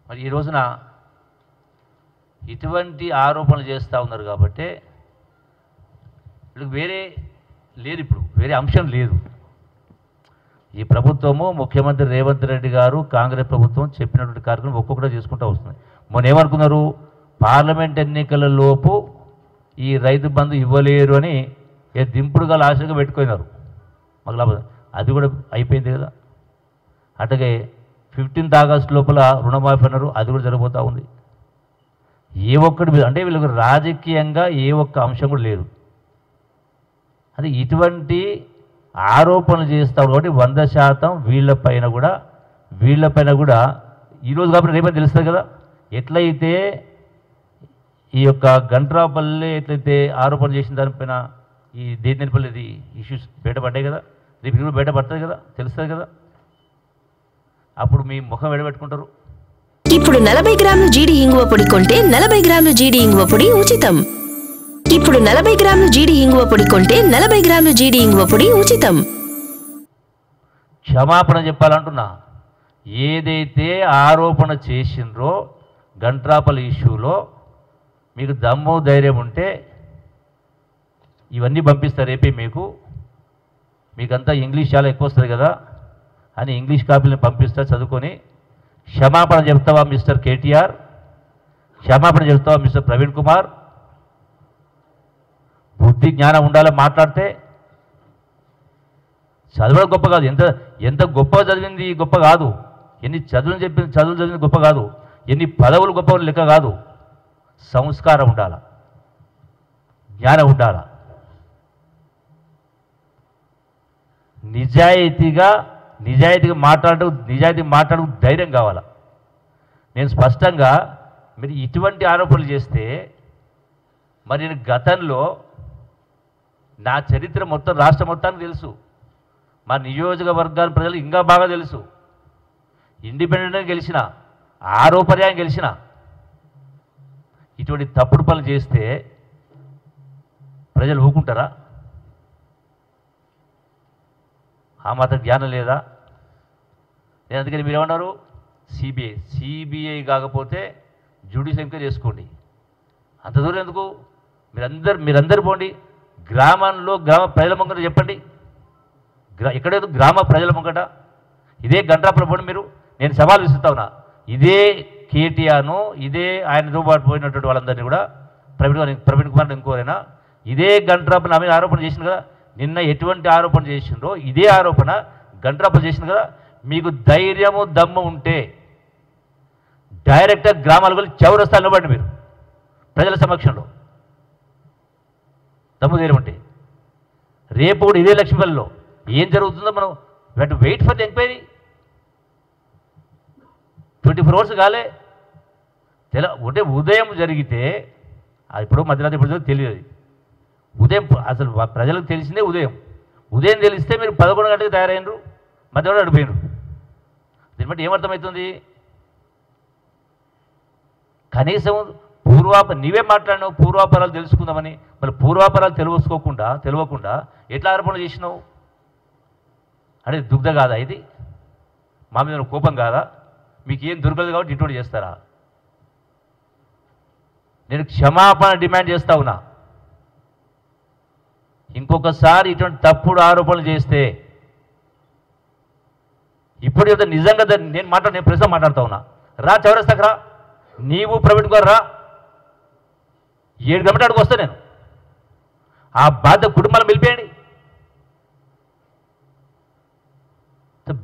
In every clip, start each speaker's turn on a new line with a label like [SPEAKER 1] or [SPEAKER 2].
[SPEAKER 1] మరి ఈ రోజున ఇటువంటి ఆరోపణలు చేస్తూ ఉన్నారు కాబట్టి వీళ్ళకి వేరే లేదు, ఇప్పుడు వేరే అంశం లేదు. ఈ ప్రభుత్వము ముఖ్యమంత్రి రేవంత్ రెడ్డి గారు కాంగ్రెస్ ప్రభుత్వం చెప్పినటువంటి కార్యక్రమం ఒక్కొక్కటి చేసుకుంటూ వస్తుంది. మొన్న ఏమనుకున్నారు, పార్లమెంట్ ఎన్నికల లోపు ఈ రైతు బంధు ఇవ్వలేరు అని దింపుడుగా ఆశగా పెట్టుకున్నారు. మాకు లాభం అది కూడా అయిపోయింది కదా. అట్లాగే 15th ఆగస్టు లోపల రుణమాఫీ అన్నారు, అది కూడా జరగబోతూ ఉంది. ఏ ఒక్కటి అంటే వీళ్ళకి రాజకీయంగా ఏ ఒక్క అంశం కూడా లేదు. అది ఇటువంటి ఆరోపణలు చేస్తారు కాబట్టి 100% వీళ్ళపైన కూడా ఈరోజు కాబట్టి రేపే తెలుస్తుంది కదా. ఎట్లయితే ఈ యొక్క గంట్రాపల్లి ఎట్లయితే ఆరోపణ చేసిన దానిపైన ఈ దేనిపల్లి ఇష్యూస్ బయటపడ్డాయి కదా, రేపు కూడా బయటపడుతుంది కదా, తెలుస్తుంది కదా. అప్పుడు మీ ముఖం ఎడబెట్టుకుంటారు.
[SPEAKER 2] ఇప్పుడు 40 గ్రాముల జీడి ఇంగువ పొడి కొంటే 40 గ్రాముల జీడి ఇంగువ పొడి ఉచితం. ఇప్పుడు 40 గ్రాముల జీడి ఇంగువ పొడి కొంటే 40 గ్రాముల జీడి ఇంగువ పొడి ఉచితం.
[SPEAKER 1] క్షమాపణ చెప్పాలంటున్నా. ఏదైతే ఆరోపణ చేసిండ్రో గంట్రాపల్లి ఇష్యూలో మీకు దమ్ము ధైర్యం ఉంటే ఇవన్నీ పంపిస్తారు రేపే. మీకంతా ఇంగ్లీష్ చాలా ఎక్కువ వస్తుంది కదా అని ఇంగ్లీష్ కాపీలను పంపిస్తా, చదువుకొని క్షమాపణ చెప్తావా మిస్టర్ కేటీఆర్, క్షమాపణ చెప్తావా మిస్టర్ ప్రవీణ్ కుమార్. బుద్ధి జ్ఞానం ఉండాలి మాట్లాడితే. చదవడం గొప్ప కాదు, ఎంత గొప్పగా చదివింది గొప్ప కాదు, ఎన్ని చదువులు చదివింది గొప్ప కాదు, ఎన్ని పదవులు గొప్ప లెక్క కాదు. సంస్కారం ఉండాల, జ్ఞానం ఉండాల, నిజాయితీగా మాట్లాడడం ధైర్యం కావాలా. నేను స్పష్టంగా మీరు ఇటువంటి ఆరోపణలు చేస్తే మరి నేను గతంలో నా చరిత్ర మొత్తం రాష్ట్ర మొత్తానికి తెలుసు, మా నియోజకవర్గాల ప్రజలు ఇంకా బాగా తెలుసు. ఇండిపెండెంట్గా గెలిచిన, ఆరోపర్యాన్ని గెలిచిన. ఇటువంటి తప్పుడు పనులు చేస్తే ప్రజలు ఊరుకుంటారా? ఆ మాత్రం జ్ఞానం లేదా? నేను అందుకని మీరేమన్నారు, సిబిఐ కాకపోతే జ్యుడిషియల్ ఎంక్వైరీ చేసుకోండి. అంత దూరం ఎందుకు? మీరందరూ పోండి, గ్రామ ప్రజల ముంగట చెప్పండి. ఎక్కడేదో గ్రామ ప్రజల ముంగట ఇదే గంట్రాపల్లి పోండి మీరు. నేను సవాల్ విసురుతా ఉన్నా. ఇదే కేటీఆర్ను, ఇదే ఆయనతో పాటు పోయినటువంటి వాళ్ళందరినీ కూడా ప్రవీణ్ కుమార్ ఇంకోరైనా ఇదే గంట్రాపల్లి ఆమె ఆరోపణ చేసింది కదా. నిన్న ఎటువంటి ఆరోపణ చేసిండ్రో ఇదే ఆరోపణ గంట్రాపల్లి చేసింది కదా. మీకు ధైర్యము దమ్ము ఉంటే డైరెక్ట్గా గ్రామాలకు వెళ్ళి చౌరస్తాలు నిలబడి మీరు ప్రజల సమక్షంలో దమ్ము ధైర్యం ఉంటే రేపు కూడా ఇదే లక్ష్మీపల్లిలో ఏం జరుగుతుందో మనం wait for the enquiry. 24 hours కాలే అంటే ఉదయం జరిగితే ఇప్పుడు మధ్యరాత్రి ఇప్పుడు తెలియదు. ఉదయం అసలు ప్రజలకు తెలిసిందే ఉదయం తెలిస్తే మీరు 11 గంటలకు తయారైనరు, మధ్యలో అడిపోయినరు. దీన్ని బట్టి ఏమర్థమవుతుంది? కనీసం నీవే మాట్లాడినావు పూర్వాపరాలు తెలుసుకుందామని, మరి పూర్వాపరాలు తెలియకుండా ఎట్లా ఆరోపణలు చేసినావు? అంటే దుగ్ధ కాదా ఇది? మా మీద కోపం కాదా? మీకు ఏం దొరకదు కాబట్టి ఇటువంటి చేస్తారా? నేను క్షమాపణ డిమాండ్ చేస్తా ఉన్నా. ఇంకొకసారి ఇటువంటి తప్పుడు ఆరోపణలు చేస్తే ఇప్పుడు నిజంగా నేను ప్రశ్న మాట్లాడుతూ ఉన్నా. రా చౌరస్తాకు రా, నీవు ప్రవీణ్ గారు రా, 7 గంటల అడుగు వస్తా నేను. ఆ బాధ్యత కుటుంబాలను పిలిపేయండి.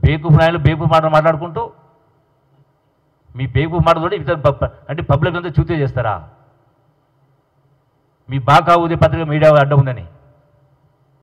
[SPEAKER 1] బేకూఫ్ నాయలు బేకూఫ్ మాటలు మాట్లాడుకుంటూ మీ బేకూఫ్ మాటతోటి అంటే పబ్లిక్ అంతా చూతే చేస్తారా? మీ బాగా ఉదయ పత్రిక మీడియా అడ్డం ఉందని